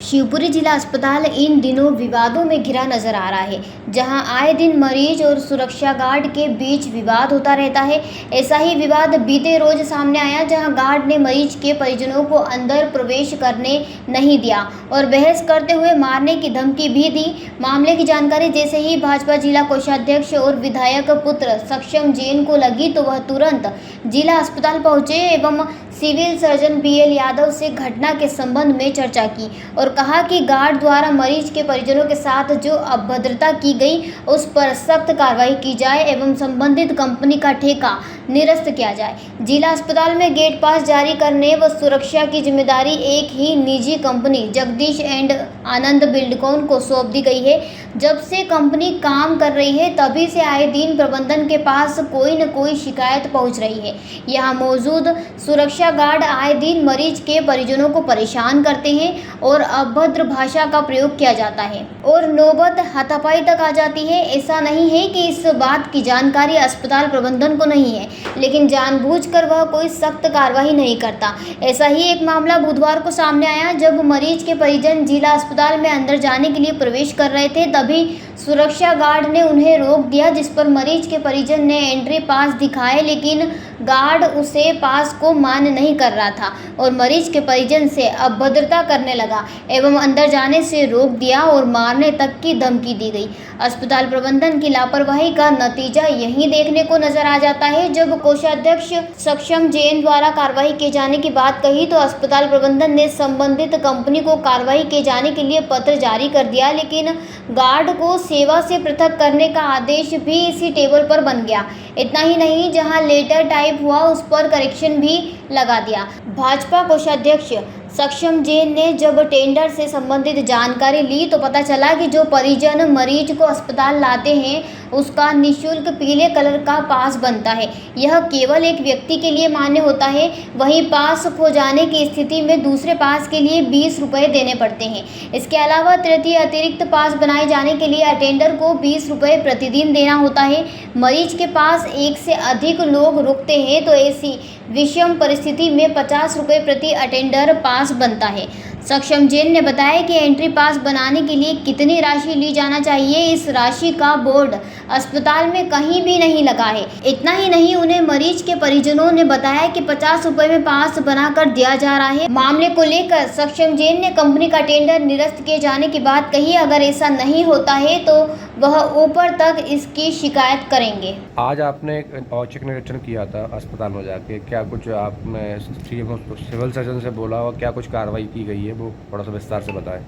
शिवपुरी जिला अस्पताल इन दिनों विवादों में घिरा नजर आ रहा है, जहां आए दिन मरीज और सुरक्षा गार्ड के बीच विवाद होता रहता है। ऐसा ही विवाद बीते रोज सामने आया, जहां गार्ड ने मरीज के परिजनों को अंदर प्रवेश करने नहीं दिया और बहस करते हुए मारने की धमकी भी दी। मामले की जानकारी जैसे ही भाजपा जिला कोषाध्यक्ष और विधायक पुत्र सक्षम जैन को लगी तो वह तुरंत जिला अस्पताल पहुंचे एवं सिविल सर्जन BL यादव से घटना के संबंध में चर्चा की और कहा कि गार्ड द्वारा मरीज के परिजनों के साथ जो अभद्रता की गई उस पर सख्त कार्रवाई की जाए एवं संबंधित कंपनी का ठेका निरस्त किया जाए। जिला अस्पताल में गेट पास जारी करने व सुरक्षा की जिम्मेदारी एक ही निजी company Jagdish and Anand Buildcon को सौंप दी गई है। जब से कंपनी काम कर रही है तभी से आए दिन प्रबंधन के पास कोई न कोई शिकायत पहुंच रही है। यहाँ मौजूद सुरक्षा गार्ड आए दिन मरीज के परिजनों को परेशान करते हैं और अभद्र भाषा का प्रयोग किया जाता है और नौबत हाथापाई तक आ जाती है। ऐसा नहीं है कि इस बात की जानकारी अस्पताल प्रबंधन को नहीं है, लेकिन जानबूझकर वह कोई सख्त कार्रवाई नहीं करता। ऐसा ही एक मामला बुधवार को सामने आया, जब मरीज के परिजन जिला अस्पताल में अंदर जाने के लिए प्रवेश कर रहे थे, तभी सुरक्षा गार्ड ने उन्हें रोक दिया, जिस पर मरीज के परिजन ने एंट्री पास दिखाए, लेकिन गार्ड उसे पास को मान्य नहीं कर रहा था और मरीज के परिजन से अभद्रता करने लगा एवं अंदर जाने से रोक दिया और मारने तक की धमकी दी गई। अस्पताल प्रबंधन की लापरवाही का नतीजा यही देखने को नजर आ जाता है। जब कोषाध्यक्ष सक्षम जैन द्वारा कार्रवाई किए जाने की बात कही तो अस्पताल प्रबंधन ने संबंधित कंपनी को कार्रवाई किए जाने के लिए पत्र जारी कर दिया, लेकिन गार्ड को सेवा से पृथक करने का आदेश भी इसी टेबल पर बन गया। इतना ही नहीं, जहां लेटर टाइप हुआ उस पर करेक्शन भी लगा दिया। भाजपा कोषाध्यक्ष सक्षम जैन ने जब टेंडर से संबंधित जानकारी ली तो पता चला कि जो परिजन मरीज को अस्पताल लाते हैं उसका निःशुल्क पीले कलर का पास बनता है। यह केवल एक व्यक्ति के लिए मान्य होता है। वहीं पास खो जाने की स्थिति में दूसरे पास के लिए 20 रुपये देने पड़ते हैं। इसके अलावा तृतीय अतिरिक्त पास बनाए जाने के लिए अटेंडर को 20 रुपये प्रतिदिन देना होता है। मरीज के पास एक से अधिक लोग रुकते हैं तो ऐसी विषम परिस्थिति में 50 रुपये प्रति अटेंडर पास बनता है। सक्षम जैन ने बताया कि एंट्री पास बनाने के लिए कितनी राशि ली जाना चाहिए, इस राशि का बोर्ड अस्पताल में कहीं भी नहीं लगा है। इतना ही नहीं, उन्हें मरीज के परिजनों ने बताया कि 50 रुपये में पास बनाकर दिया जा रहा है। मामले को लेकर सक्षम जैन ने कंपनी का टेंडर निरस्त किए जाने की बात कही। अगर ऐसा नहीं होता है तो वह ऊपर तक इसकी शिकायत करेंगे। आज आपने एक औचक निरीक्षण किया था अस्पताल में जाके, क्या कुछ आपने सिविल सर्जन से बोला और क्या कुछ कार्रवाई की गई है, वो थोड़ा सा विस्तार से बताएं।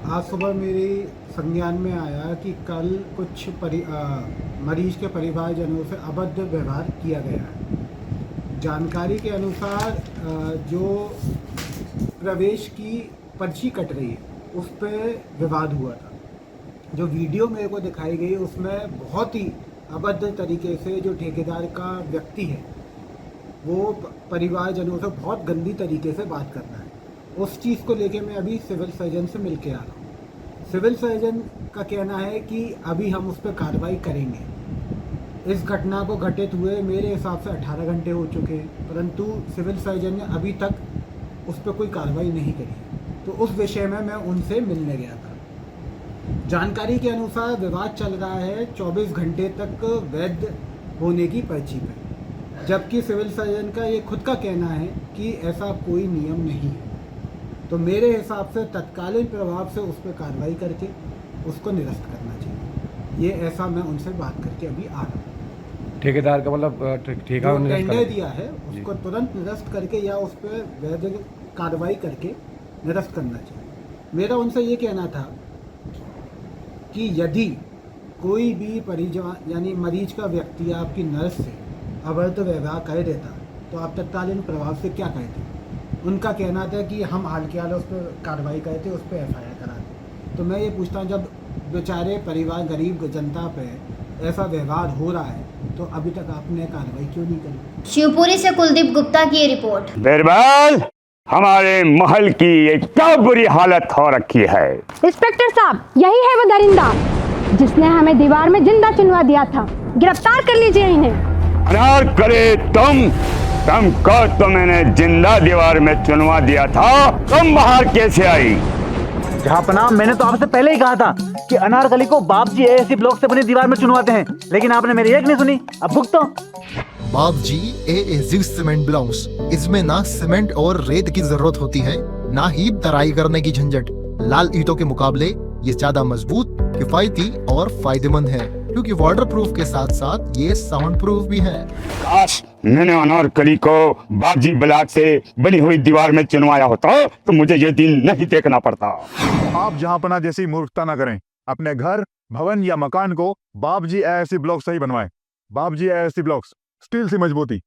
आज सुबह मेरे संज्ञान में आया कि कल कुछ मरीज के परिवारजनों से अभद्र व्यवहार किया गया है। जानकारी के अनुसार जो प्रवेश की पर्ची कट रही है उस पर विवाद हुआ था। जो वीडियो मेरे को दिखाई गई उसमें बहुत ही अभद्र तरीके से जो ठेकेदार का व्यक्ति है वो परिवारजनों से बहुत गंदी तरीके से बात कर रहा है। उस चीज़ को लेके मैं अभी सिविल सर्जन से मिल के आ रहा हूँ। सिविल सर्जन का कहना है कि अभी हम उस पर कार्रवाई करेंगे। इस घटना को घटित हुए मेरे हिसाब से 18 घंटे हो चुके हैं, परंतु सिविल सर्जन ने अभी तक उस पर कोई कार्रवाई नहीं करी। तो उस विषय में मैं उनसे मिलने गया था। जानकारी के अनुसार विवाद चल रहा है 24 घंटे तक वैध होने की पर्ची पर, जबकि सिविल सर्जन का ये खुद का कहना है कि ऐसा कोई नियम नहीं है। तो मेरे हिसाब से तत्कालीन प्रभाव से उस पर कार्रवाई करके उसको निरस्त करना चाहिए। ये ऐसा मैं उनसे बात करके अभी आ रहा हूँ। ठेकेदार का मतलब ठेका टेंडर दिया है उसको तुरंत निरस्त करके या उस पर वैध कार्रवाई करके निरस्त करना चाहिए। मेरा उनसे ये कहना था कि यदि कोई भी परिजन यानी मरीज का व्यक्ति आपकी नर्स से अभद्र व्यवहार कर देता तो आप तत्कालीन प्रभाव से क्या कहते? उनका कहना था कि हम हाल के हाल उस पर कार्रवाई करते, उस पर FIR कराते। तो मैं ये पूछता हूँ, जब बेचारे परिवार गरीब जनता पे ऐसा व्यवहार हो रहा है तो अभी तक आपने कार्रवाई क्यों नहीं करी? शिवपुरी से कुलदीप गुप्ता की ये रिपोर्ट। बिरबल, हमारे महल की ये क्या बुरी हालत हो रखी है। इंस्पेक्टर साहब, यही है वो दरिंदा जिसने हमें दीवार में जिंदा चुनवा दिया था। गिरफ्तार कर लीजिए इन्हें। अनार करे तुम, तुमको तो मैंने जिंदा दीवार में चुनवा दिया था, तुम बाहर कैसे आई? जहांपनाह, मैंने तो आपसे पहले ही कहा था कि अनारकली को बाप जी एएससी ब्लॉक से बनी दीवार में चुनवाते हैं, लेकिन आपने मेरी एक नहीं सुनी। अब भुगतो। बाप जी एएससी सीमेंट ब्लॉक्स, इसमें ना सीमेंट और रेत की जरूरत होती है, ना ही तराई करने की झंझट। लाल ईंटों के मुकाबले ये ज्यादा मजबूत, किफायती और फायदेमंद है, क्योंकि वाटर प्रूफ के साथ साथ ये साउंड प्रूफ भी है। काश मैंने अनारकली को बाजी ब्लॉक से बनी हुई दीवार में चुनवाया होता तो मुझे ये दिन नहीं देखना पड़ता। आप जहांपना जैसी मूर्खता न करें। अपने घर, भवन या मकान को बाप जी एएससी ब्लॉक से ही बनवाएं। बाप जी एएससी ब्लॉक्स, स्टील से मजबूती।